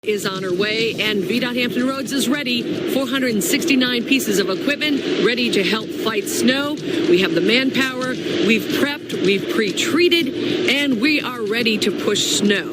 is on her way, and V.Hampton-Roads is ready. 469 pieces of equipment ready to help fight snow. We have the manpower, we've prepped, we've pre-treated, and we are ready to push snow.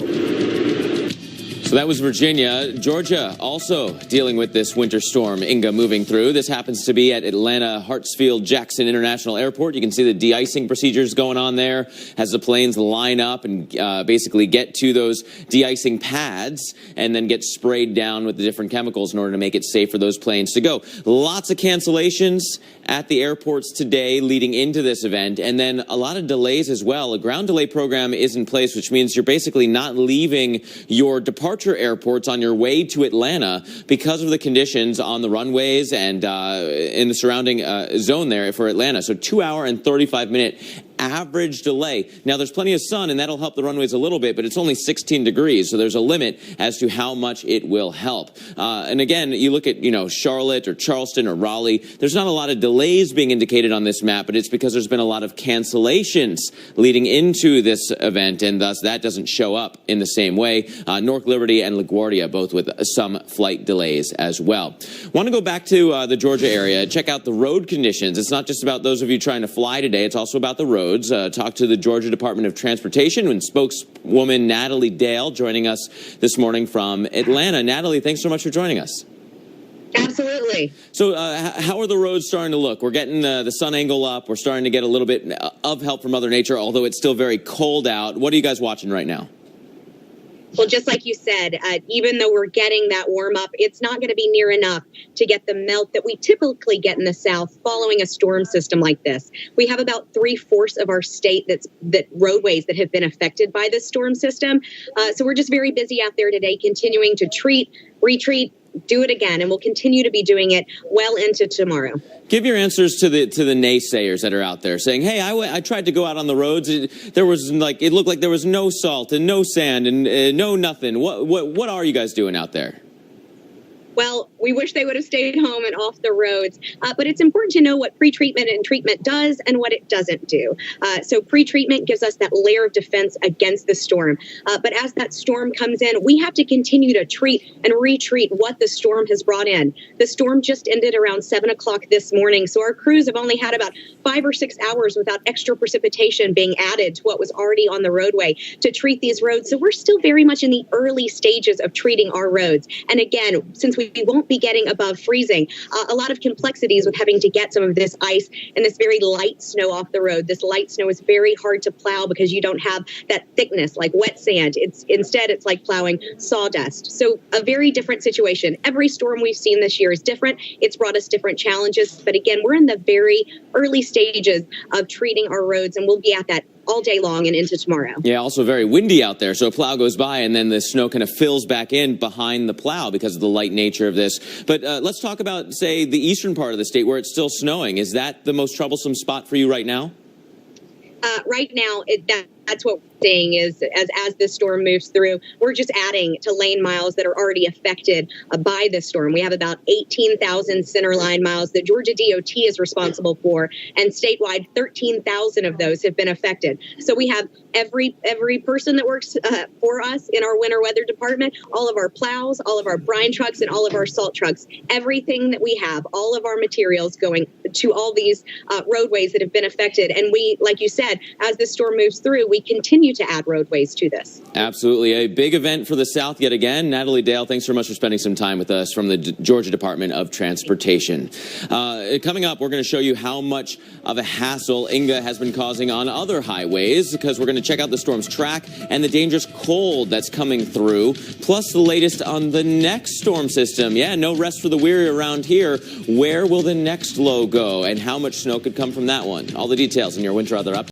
So that was Virginia. Georgia also dealing with this winter storm Inga moving through. This happens to be at Atlanta Hartsfield-Jackson International Airport. You can see the de-icing procedures going on there as the planes line up and basically get to those de-icing pads and then get sprayed down with the different chemicals in order to make it safe for those planes to go. Lots of cancellations at the airports today leading into this event, and then a lot of delays as well. A ground delay program is in place, which means you're basically not leaving your departure airports on your way to Atlanta because of the conditions on the runways and in the surrounding zone there for Atlanta. So 2 hour and 35-minute average delay. Now, there's plenty of sun, and that'll help the runways a little bit, but it's only 16 degrees, so there's a limit as to how much it will help. And again, you look at, Charlotte or Charleston or Raleigh, there's not a lot of delays being indicated on this map, but it's because there's been a lot of cancellations leading into this event, and thus that doesn't show up in the same way. Newark Liberty and LaGuardia both with some flight delays as well. Want to go back to the Georgia area, check out the road conditions. It's not just about those of you trying to fly today, it's also about the roads. Talked to the Georgia Department of Transportation and spokeswoman Natalie Dale joining us this morning from Atlanta. Natalie, thanks so much for joining us. Absolutely. So how are the roads starting to look? We're getting the sun angle up. We're starting to get a little bit of help from Mother Nature, although it's still very cold out. What are you guys watching right now? Well, just like you said, even though we're getting that warm up, it's not going to be near enough to get the melt that we typically get in the South following a storm system like this. We have about 3/4 of our state that roadways that have been affected by this storm system. So we're just very busy out there today, continuing to treat, retreat, do it again, and we'll continue to be doing it well into tomorrow. Give your answers to the naysayers that are out there saying, hey, I tried to go out on the roads. It looked like there was no salt and no sand and no nothing. What are you guys doing out there? Well, we wish they would have stayed home and off the roads, but it's important to know what pre-treatment and treatment does and what it doesn't do. So pre-treatment gives us that layer of defense against the storm. But as that storm comes in, we have to continue to treat and retreat what the storm has brought in. The storm just ended around 7 o'clock this morning, so our crews have only had about 5 or 6 hours without extra precipitation being added to what was already on the roadway to treat these roads. So we're still very much in the early stages of treating our roads. And again, since we won't be getting above freezing, a lot of complexities with having to get some of this ice and this very light snow off the road. This light snow is very hard to plow because you don't have that thickness like wet sand. Instead, it's like plowing sawdust. So a very different situation. Every storm we've seen this year is different. It's brought us different challenges. But again, we're in the very early stages of treating our roads, and we'll be at that all day long and into tomorrow. Yeah, also very windy out there. So a plow goes by and then the snow kind of fills back in behind the plow because of the light nature of this. But let's talk about, say, the eastern part of the state where it's still snowing. Is that the most troublesome spot for you right now? Right now, that's what we're seeing is as this storm moves through, we're just adding to lane miles that are already affected by this storm. We have about 18,000 center line miles that Georgia DOT is responsible for, and statewide 13,000 of those have been affected. So we have every person that works for us in our winter weather department, all of our plows, all of our brine trucks, and all of our salt trucks, everything that we have, all of our materials going to all these roadways that have been affected. And we, like you said, as this storm moves through, we continue to add roadways to this. Absolutely. A big event for the South yet again. Natalie Dale, thanks so much for spending some time with us from the Georgia Department of Transportation. Coming up, we're going to show you how much of a hassle Inga has been causing on other highways, because we're going to check out the storm's track and the dangerous cold that's coming through, plus the latest on the next storm system. Yeah, no rest for the weary around here. Where will the next low go, and how much snow could come from that one? All the details in your winter weather update.